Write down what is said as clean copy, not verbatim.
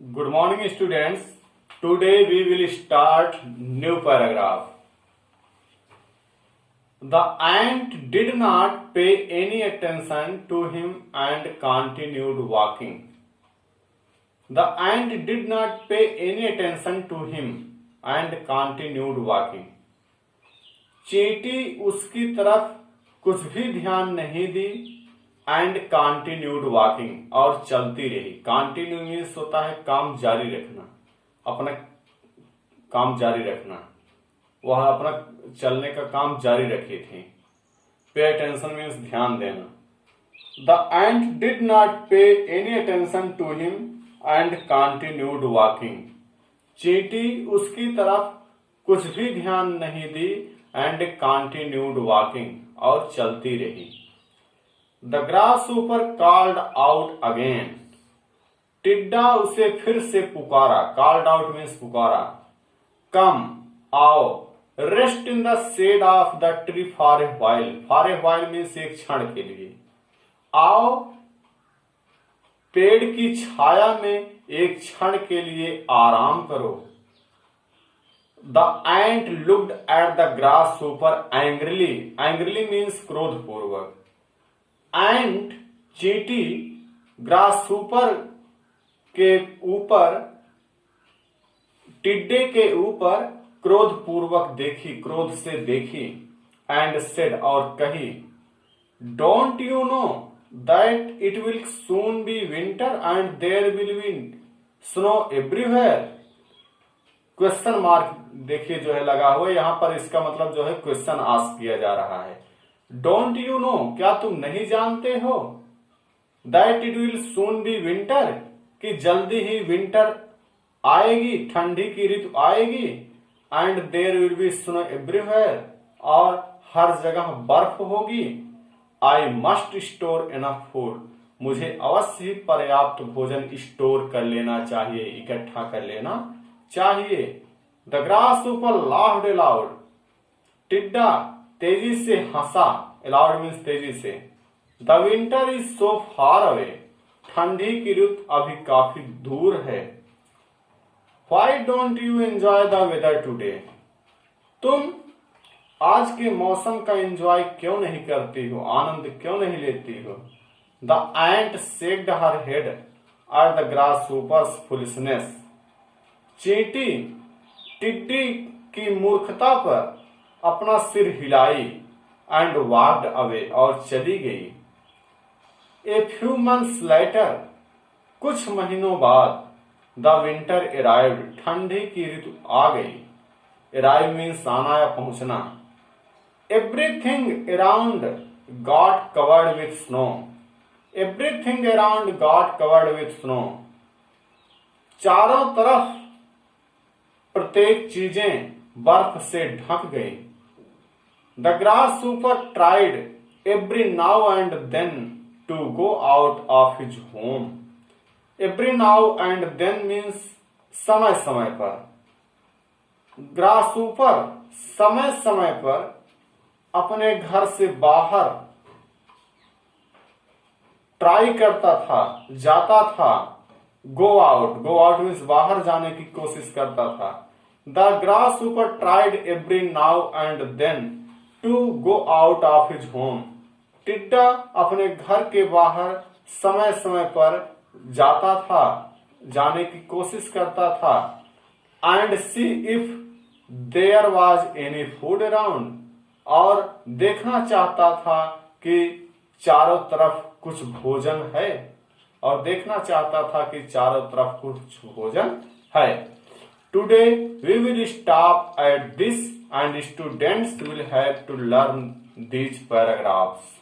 Good morning, students. Today we will start new paragraph. The ant did not pay any attention to him and continued walking. The ant did not pay any attention to him and continued walking. चींटी उसकी तरफ कुछ भी ध्यान नहीं दी and continued walking और चलती रही. कंटिन्यू मीन्स होता है काम जारी रखना, अपना काम जारी रखना. वह अपना चलने का काम जारी रखी थी. पे अटेंशन मीन्स ध्यान देना. The ant did not pay any attention to him and continued walking. चींटी उसकी तरफ कुछ भी ध्यान नहीं दी एंड कंटिन्यूड वॉकिंग और चलती रही. The grasshopper called out again. टिड्डा उसे फिर से पुकारा. कॉल्ड आउट मीन्स पुकारा. कम, आओ. Rest in the shade of the tree for a while. For a while means एक क्षण के लिए. आओ, पेड़ की छाया में एक क्षण के लिए आराम करो. The ant looked at the grasshopper angrily. Angrily means क्रोधपूर्वक. एंट चींटी ग्रासहॉपर के ऊपर, टिड्डे के ऊपर क्रोधपूर्वक देखी, क्रोध से देखी. एंड सेड और कही, don't you know that it will soon be winter and there will be snow everywhere. Question mark देखिए जो है लगा हुआ है यहां पर. इसका मतलब जो है क्वेश्चन आस्क किया जा रहा है. डोंट यू नो, क्या तुम नहीं जानते हो, that it will soon be winter, कि जल्दी ही विंटर आएगी, ठंडी की ऋतु आएगी. And there will be snow everywhere, और हर जगह बर्फ होगी. I must store enough food, मुझे अवश्य ही पर्याप्त भोजन स्टोर कर लेना चाहिए, इकट्ठा कर लेना चाहिए. The grasshopper laughed aloud. टिड्डा तेजी से हंसा. अलाउड मीन्स तेजी से. The winter is so far away, ठंडी की ऋतु अभी काफी दूर है. Why don't you enjoy the weather today, तुम आज के मौसम का एंजॉय क्यों नहीं करती हो, आनंद क्यों नहीं लेती हो. The ant shaked her head at the ग्रासहॉपर्स foolishness. चींटी टिड्डी की मूर्खता पर अपना सिर हिलाई. एंड वॉक्ड अवे, और चली गई. ए फ्यू मंथ्स लेटर, कुछ महीनों बाद. द विंटर अराइव्ड, ठंडी की ऋतु आ गई. अराइव मीन्स आना या पहुंचना. Everything around got covered with snow. Everything around got covered with snow, चारों तरफ प्रत्येक चीजें बर्फ से ढक गई. The grasshopper tried every now and then to go out of his home. Every now and then means समय समय पर. ग्रासहॉपर समय समय पर अपने घर से बाहर ट्राई करता था, जाता था. Go out, go out means बाहर जाने की कोशिश करता था. The grasshopper tried every now and then to go out of his home. टिड्डा अपने घर के बाहर समय समय पर जाता था, जाने की कोशिश करता था. And see if there was any food around, और देखना चाहता था कि चारों तरफ कुछ भोजन है, और देखना चाहता था कि चारों तरफ कुछ भोजन है. Today we will stop at this and students will have to learn these paragraphs.